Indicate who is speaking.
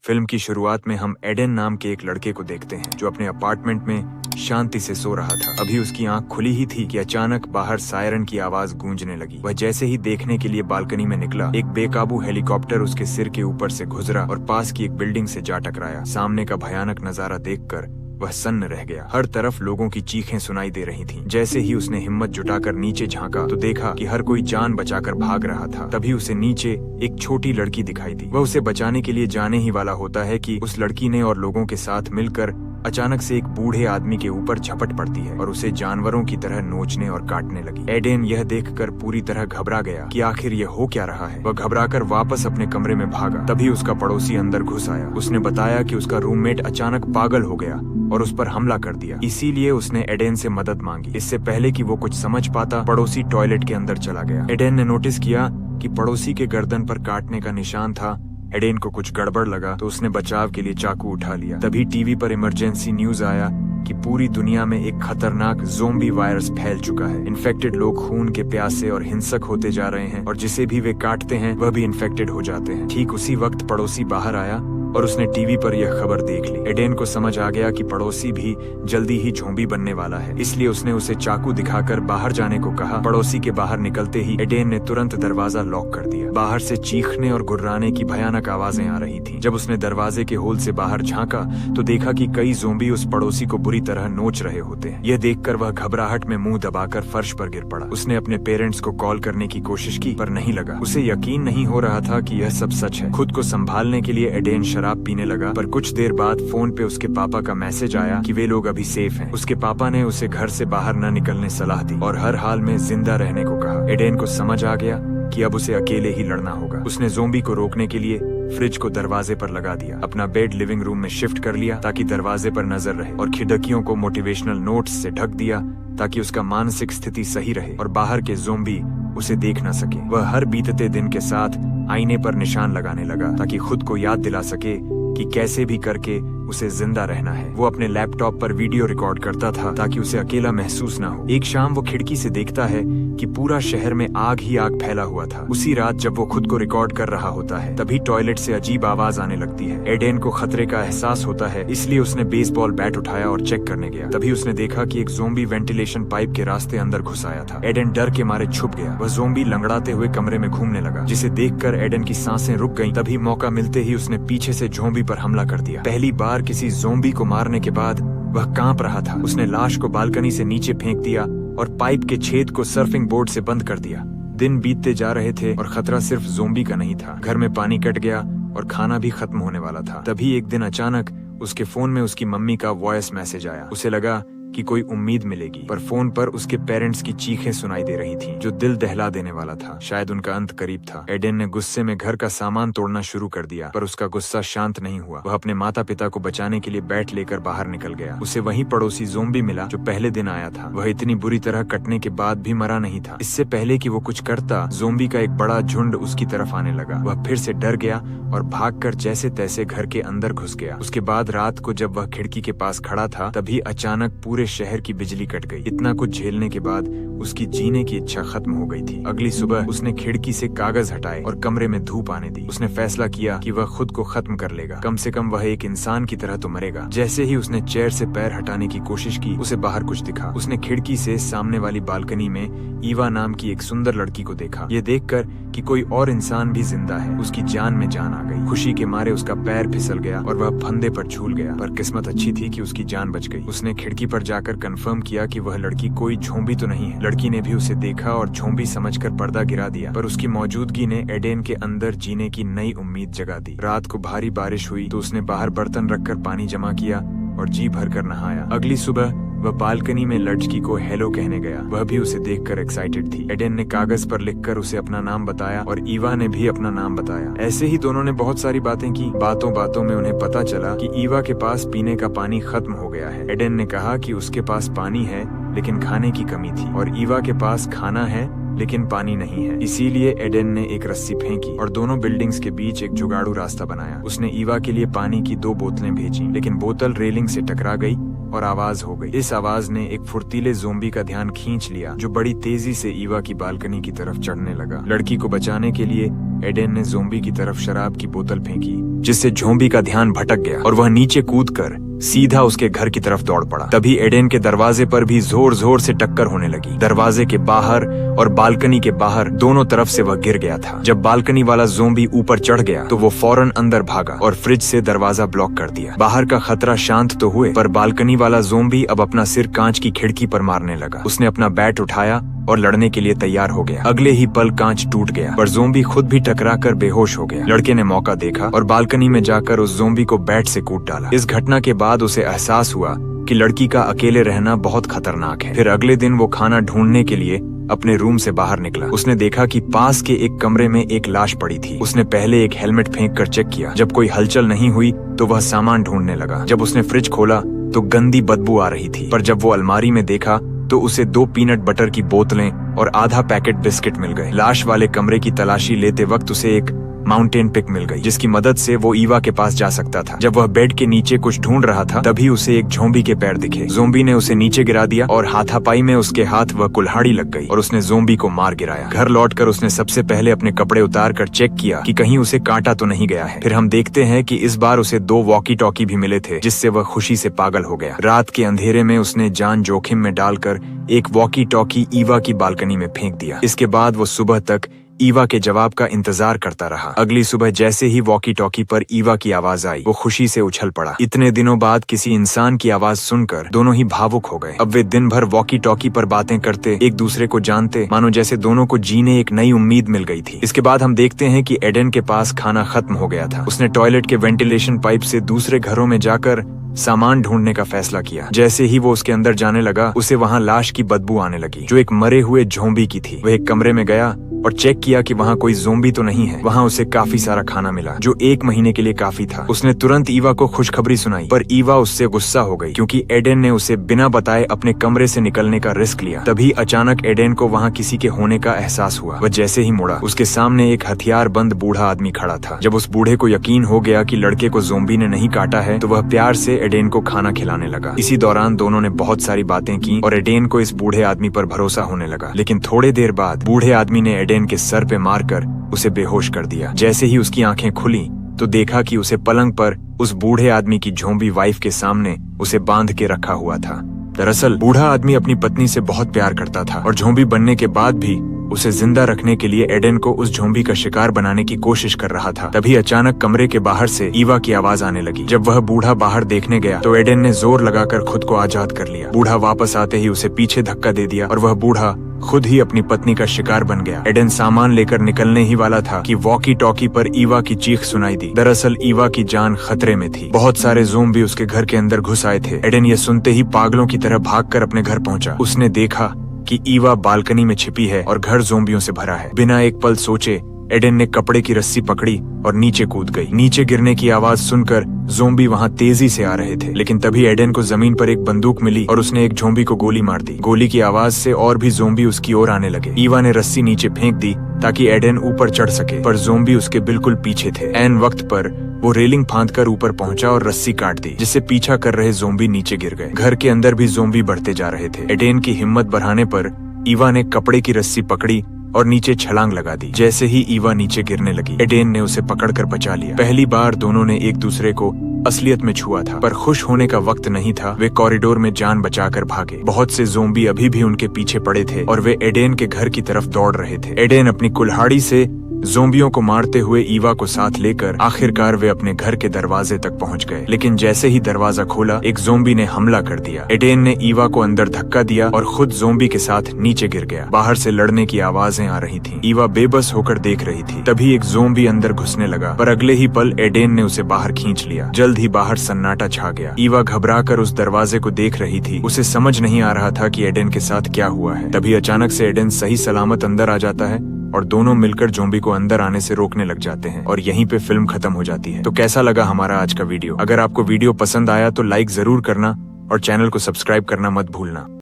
Speaker 1: Film की शुरुआत में हम एडेन नाम के एक लड़के को देखते हैं जो अपने अपार्टमेंट में शांति से सो रहा था। अभी उसकी आंख खुली ही थी कि अचानक बाहर सायरन की आवाज गूंजने लगी। वह जैसे ही देखने के लिए बालकनी में निकला, एक बेकाबू हेलीकॉप्टर उसके सिर के ऊपर से गुजरा और पास की एक बिल्डिंग से जा टकराया। सामने का भयानक नजारा देखकर वह सन्न रह गया। हर तरफ लोगों की चीखें सुनाई दे रही थीं। जैसे ही उसने हिम्मत जुटाकर नीचे झांका तो देखा कि हर कोई जान बचाकर भाग रहा था। तभी उसे नीचे एक छोटी लड़की दिखाई दी। वह उसे बचाने के लिए जाने ही वाला होता है कि उस लड़की ने और लोगों के साथ मिलकर अचानक से एक बूढ़े आदमी के ऊपर झपट पड़ती है और उसे जानवरों की तरह नोचने और काटने लगी। एडेन यह देखकर पूरी तरह घबरा गया कि आखिर यह हो क्या रहा है। वह घबराकर वापस अपने कमरे में भागा। तभी उसका पड़ोसी अंदर घुस आया। उसने बताया कि उसका रूममेट अचानक पागल हो गया और उस पर हमला कर दिया। इसीलिए उसने एडेन से मदद मांगी। इससे पहले कि वो कुछ समझ पाता, पड़ोसी टॉयलेट के अंदर चला गया। एडेन ने नोटिस किया कि पड़ोसी के गर्दन पर काटने का निशान था। एडेन को कुछ गड़बड़ लगा तो उसने बचाव के लिए चाकू उठा लिया। तभी टीवी पर इमरजेंसी न्यूज आया कि पूरी दुनिया में एक खतरनाक ज़ोंबी वायरस फैल चुका है। इन्फेक्टेड लोग खून के प्यासे और हिंसक होते जा रहे हैं और जिसे भी वे काटते हैं वह भी इन्फेक्टेड हो जाते हैं। ठीक उसी वक्त पड़ोसी बाहर आया और उसने टीवी पर यह खबर देख ली। एडेन को समझ आ गया कि पड़ोसी भी जल्दी ही ज़ोंबी बनने वाला है। इसलिए उसने उसे चाकू दिखाकर बाहर जाने को कहा। पड़ोसी के बाहर निकलते ही एडेन ने तुरंत दरवाजा लॉक कर दिया। बाहर से चीखने और गुर्राने की भयानक आवाजें आ रही थीं। जब उसने दरवाजे के होल से बाहर झांका तो देखा कि कई ज़ोंबी उस पड़ोसी को बुरी तरह नोच रहे होते हैं। यह देखकर वह घबराहट में मुंह दबाकर फर्श पर गिर पड़ा। उसने अपने पेरेंट्स को कॉल करने की कोशिश की पर नहीं लगा। उसे यकीन नहीं हो रहा था कि यह सब सच है। खुद को संभालने के लिए एडेन शराब पीने लगा, पर कुछ देर बाद फोन पे उसके पापा का मैसेज आया कि वे लोग अभी सेफ हैं। उसके पापा ने उसे घर से बाहर न निकलने सलाह दी और हर हाल में जिंदा रहने को कहा। एडेन को समझ आ गया कि अब उसे अकेले ही लड़ना होगा। उसने ज़ोंबी को रोकने के लिए फ्रिज को दरवाजे पर लगा दिया। अपना बेड लिविंग रूम में शिफ्ट कर लिया ताकि दरवाजे पर नजर रहे और खिड़कियों को मोटिवेशनल नोट्स से ढक दिया ताकि उसका मानसिक स्थिति सही रहे और बाहर के ज़ोंबी उसे देख न सके। वह हर बीतते दिन के साथ आईने पर निशान लगाने लगा ताकि खुद को याद दिला सके कि कैसे भी करके उसे जिंदा रहना है। वो अपने लैपटॉप पर वीडियो रिकॉर्ड करता था ताकि उसे अकेला महसूस ना हो। एक शाम वो खिड़की से देखता है कि पूरा शहर में आग ही आग फैला हुआ था। उसी रात जब वो खुद को रिकॉर्ड कर रहा होता है तभी टॉयलेट से अजीब आवाज आने लगती है। एडेन को खतरे का एहसास होता है, इसलिए उसने बेसबॉल बैट उठाया और चेक करने गया। तभी उसने देखा कि एक ज़ोंबी वेंटिलेशन पाइप के रास्ते अंदर घुस आया था। एडेन डर के मारे छुप गया। वह ज़ोंबी लंगड़ाते हुए कमरे में घूमने लगा, जिसे देखकर एडेन की सांसें रुक गईं। तभी मौका मिलते ही उसने पीछे से ज़ोंबी पर हमला कर दिया। पहली बार किसी ज़ोंबी को मारने के बाद वह कांप रहा था। उसने लाश को बालकनी से नीचे फेंक दिया और पाइप के छेद को सर्फिंग बोर्ड से बंद कर दिया। दिन बीतते जा रहे थे और खतरा सिर्फ ज़ोंबी का नहीं था। घर में पानी कट गया और खाना भी खत्म होने वाला था। तभी एक दिन अचानक उसके फोन में उसकी मम्मी का वॉइस मैसेज आया। उसे लगा कि कोई उम्मीद मिलेगी, पर फोन पर उसके पेरेंट्स की चीखें सुनाई दे रही थीं, जो दिल दहला देने वाला था। शायद उनका अंत करीब था। एडेन ने गुस्से में घर का सामान तोड़ना शुरू कर दिया, पर उसका गुस्सा शांत नहीं हुआ। वह अपने माता पिता को बचाने के लिए बैट लेकर बाहर निकल गया। उसे वहीं पड़ोसी ज़ोंबी मिला जो पहले दिन आया था। वह इतनी बुरी तरह कटने के बाद भी मरा नहीं था। इससे पहले कि वो कुछ करता, ज़ोंबी का एक बड़ा झुंड उसकी तरफ आने लगा। वह फिर से डर गया और भागकर जैसे तैसे घर के अंदर घुस गया। उसके बाद रात को जब वह खिड़की के पास खड़ा था तभी अचानक पूरे शहर की बिजली कट गई। इतना कुछ झेलने के बाद उसकी जीने की इच्छा खत्म हो गई थी। अगली सुबह उसने खिड़की से कागज हटाए और कमरे में धूप आने दी। उसने फैसला किया कि वह खुद को खत्म कर लेगा। कम से कम वह एक इंसान की तरह तो मरेगा। जैसे ही उसने चेयर से पैर हटाने की कोशिश की, उसे बाहर कुछ दिखा। उसने खिड़की से सामने वाली बालकनी में ईवा नाम की एक सुंदर लड़की को देखा। ये देखकर कि कोई और इंसान भी जिंदा है, उसकी जान में जान आ गई। खुशी के मारे उसका पैर फिसल गया और वह फंदे पर झूल गया, पर किस्मत अच्छी थी कि उसकी जान बच गई। उसने खिड़की पर जाकर कंफर्म किया कि वह लड़की कोई ज़ोंबी तो नहीं है। लड़की ने भी उसे देखा और ज़ोंबी समझकर पर्दा गिरा दिया, पर उसकी मौजूदगी ने एडेन के अंदर जीने की नई उम्मीद जगा दी। रात को भारी बारिश हुई तो उसने बाहर बर्तन रखकर पानी जमा किया और जी भरकर नहाया। अगली सुबह वह बालकनी में लड़की को हेलो कहने गया। वह भी उसे देखकर एक्साइटेड थी। एडेन ने कागज पर लिखकर उसे अपना नाम बताया और ईवा ने भी अपना नाम बताया। ऐसे ही दोनों ने बहुत सारी बातें की। बातों बातों में उन्हें पता चला कि ईवा के पास पीने का पानी खत्म हो गया है। एडेन ने कहा कि उसके पास पानी है लेकिन खाने की कमी थी और ईवा के पास खाना है लेकिन पानी नहीं है। इसीलिए एडेन ने एक रस्सी फेंकी और दोनों बिल्डिंग्स के बीच एक जुगाड़ू रास्ता बनाया। उसने ईवा के लिए पानी की 2 बोतलें भेजी, लेकिन बोतल रेलिंग से टकरा गई और आवाज हो गई। इस आवाज ने एक फुर्तीले ज़ोंबी का ध्यान खींच लिया, जो बड़ी तेजी से ईवा की बालकनी की तरफ चढ़ने लगा। लड़की को बचाने के लिए एडेन ने ज़ोंबी की तरफ शराब की बोतल फेंकी, जिससे ज़ोंबी का ध्यान भटक गया और वह नीचे कूदकर सीधा उसके घर की तरफ दौड़ पड़ा। तभी एडेन के दरवाजे पर भी जोर जोर से टक्कर होने लगी। दरवाजे के बाहर और बालकनी के बाहर दोनों तरफ से वह गिर गया था। जब बालकनी वाला ज़ोंबी ऊपर चढ़ गया तो वो फौरन अंदर भागा और फ्रिज से दरवाजा ब्लॉक कर दिया। बाहर का खतरा शांत तो हुए, पर बालकनी वाला ज़ोंबी अब अपना सिर कांच की खिड़की पर मारने लगा। उसने अपना बैट उठाया और लड़ने के लिए तैयार हो गया। अगले ही पल कांच टूट गया, पर ज़ोंबी खुद भी टकरा कर बेहोश हो गया। लड़के ने मौका देखा और बालकनी में जाकर उस ज़ोंबी को बैट से कूट डाला। इस घटना के बाद उसे एहसास हुआ कि लड़की का अकेले रहना बहुत खतरनाक है। फिर अगले दिन वो खाना ढूंढने के लिए अपने रूम से बाहर निकला। उसने देखा कि पास के एक कमरे में एक लाश पड़ी थी। उसने पहले एक हेलमेट फेंक कर चेक किया। जब कोई हलचल नहीं हुई तो वह सामान ढूंढने लगा। जब उसने फ्रिज खोला तो गंदी बदबू आ रही थी, पर जब वो अलमारी में देखा तो उसे 2 पीनट बटर की बोतलें और आधा पैकेट बिस्किट मिल गए। लाश वाले कमरे की तलाशी लेते वक्त उसे एक माउंटेन पिक मिल गई, जिसकी मदद से वो ईवा के पास जा सकता था। जब वह बेड के नीचे कुछ ढूंढ रहा था तभी उसे एक ज़ोंबी के पैर दिखे। ज़ोंबी ने उसे नीचे गिरा दिया और हाथापाई में उसके हाथ वह कुल्हाड़ी लग गई और उसने ज़ोंबी को मार गिराया। घर लौटकर उसने सबसे पहले अपने कपड़े उतार कर चेक किया कि कहीं उसे काटा तो नहीं गया है। फिर हम देखते हैं कि इस बार उसे 2 वॉकी टॉकी भी मिले थे, जिससे वह खुशी से पागल हो गया। रात के अंधेरे में उसने जान जोखिम में डालकर एक वॉकी टॉकी ईवा की बालकनी में फेंक दिया। इसके बाद वो सुबह तक ईवा के जवाब का इंतजार करता रहा। अगली सुबह जैसे ही वॉकी टॉकी पर ईवा की आवाज आई, वो खुशी से उछल पड़ा। इतने दिनों बाद किसी इंसान की आवाज सुनकर दोनों ही भावुक हो गए। अब वे दिन भर वॉकी टॉकी पर बातें करते, एक दूसरे को जानते, मानो जैसे दोनों को जीने एक नई उम्मीद मिल गई थी। इसके बाद हम देखते हैं कि एडेन के पास खाना खत्म हो गया था। उसने टॉयलेट के वेंटिलेशन पाइप से दूसरे घरों में जाकर सामान ढूंढने का फैसला किया। जैसे ही वो उसके अंदर जाने लगा, उसे वहाँ लाश की बदबू आने लगी, जो एक मरे हुए ज़ोंबी की थी। वह एक कमरे में गया और चेक किया कि वहाँ कोई ज़ोंबी तो नहीं है। वहाँ उसे काफी सारा खाना मिला, जो 1 महीने के लिए काफी था। उसने तुरंत ईवा को खुशखबरी सुनाई, पर ईवा उससे गुस्सा हो गई क्योंकि एडेन ने उसे बिना बताए अपने कमरे से निकलने का रिस्क लिया। तभी अचानक एडेन को वहाँ किसी के होने का एहसास हुआ। वह जैसे ही मुड़ा, उसके सामने एक हथियारबंद बूढ़ा आदमी खड़ा था। जब उस बूढ़े को यकीन हो गया कि लड़के को ज़ोंबी ने नहीं काटा है, तो वह प्यार से एडेन को खाना खिलाने लगा। इसी दौरान दोनों ने बहुत सारी बातें की और एडेन को इस बूढ़े आदमी पर भरोसा होने लगा। लेकिन थोड़े देर बाद बूढ़े आदमी ने एडेन के सर पे मारकर उसे बेहोश कर दिया। जैसे ही उसकी आंखें खुली तो देखा कि उसे पलंग पर उस बूढ़े आदमी की ज़ोंबी वाइफ के सामने उसे बांध के रखा हुआ था। दरअसल बूढ़ा आदमी अपनी पत्नी से बहुत प्यार करता था और ज़ोंबी बनने के बाद भी उसे जिंदा रखने के लिए एडेन को उस ज़ोंबी का शिकार बनाने की कोशिश कर रहा था। तभी अचानक कमरे के बाहर से ईवा की आवाज आने लगी। जब वह बूढ़ा बाहर देखने गया तो एडेन ने जोर लगाकर खुद को आजाद कर लिया। बूढ़ा वापस आते ही उसे पीछे धक्का दे दिया और वह बूढ़ा खुद ही अपनी पत्नी का शिकार बन गया। एडेन सामान लेकर निकलने ही वाला था कि वॉकी टॉकी पर ईवा की चीख सुनाई दी। दरअसल ईवा की जान खतरे में थी। बहुत सारे ज़ोंबी उसके घर के अंदर घुस आए थे। एडेन ये सुनते ही पागलों की तरह भागकर अपने घर पहुंचा। उसने देखा कि ईवा बालकनी में छिपी है और घर ज़ोंबियों से भरा है। बिना एक पल सोचे एडेन ने कपड़े की रस्सी पकड़ी और नीचे कूद गई। नीचे गिरने की आवाज सुनकर ज़ोंबी वहाँ तेजी से आ रहे थे, लेकिन तभी एडेन को जमीन पर एक बंदूक मिली और उसने एक ज़ोंबी को गोली मार दी। गोली की आवाज से और भी ज़ोंबी उसकी ओर आने लगे। ईवा ने रस्सी नीचे फेंक दी ताकि एडेन ऊपर चढ़ सके, पर ज़ोंबी उसके बिल्कुल पीछे थे। ऐन वक्त पर वो रेलिंग फांदकर ऊपर पहुंचा और रस्सी काट दी, जिससे पीछा कर रहे ज़ोंबी नीचे गिर गए। घर के अंदर भी ज़ोंबी बढ़ते जा रहे थे। एडेन की हिम्मत बढ़ाने पर ईवा ने कपड़े की रस्सी पकड़ी और नीचे छलांग लगा दी। जैसे ही ईवा नीचे गिरने लगी, एडेन ने उसे पकड़कर बचा लिया। पहली बार दोनों ने एक दूसरे को असलियत में छुआ था, पर खुश होने का वक्त नहीं था। वे कॉरिडोर में जान बचाकर भागे। बहुत से ज़ोंबी अभी भी उनके पीछे पड़े थे और वे एडेन के घर की तरफ दौड़ रहे थे। एडेन अपनी कुल्हाड़ी से ज़ोंबियों को मारते हुए ईवा को साथ लेकर आखिरकार वे अपने घर के दरवाजे तक पहुंच गए। लेकिन जैसे ही दरवाजा खोला, एक ज़ोंबी ने हमला कर दिया। एडेन ने ईवा को अंदर धक्का दिया और खुद ज़ोंबी के साथ नीचे गिर गया। बाहर से लड़ने की आवाजें आ रही थीं। ईवा बेबस होकर देख रही थी। तभी एक ज़ोंबी अंदर घुसने लगा, पर अगले ही पल एडेन ने उसे बाहर खींच लिया। जल्द ही बाहर सन्नाटा छा गया। ईवा घबराकर उस दरवाजे को देख रही थी। उसे समझ नहीं आ रहा था कि एडेन के साथ क्या हुआ है। तभी अचानक से एडेन सही सलामत अंदर आ जाता है और दोनों मिलकर ज़ोंबी को अंदर आने से रोकने लग जाते हैं और यहीं पे फिल्म खत्म हो जाती है। तो कैसा लगा हमारा आज का वीडियो? अगर आपको वीडियो पसंद आया तो लाइक जरूर करना और चैनल को सब्सक्राइब करना मत भूलना।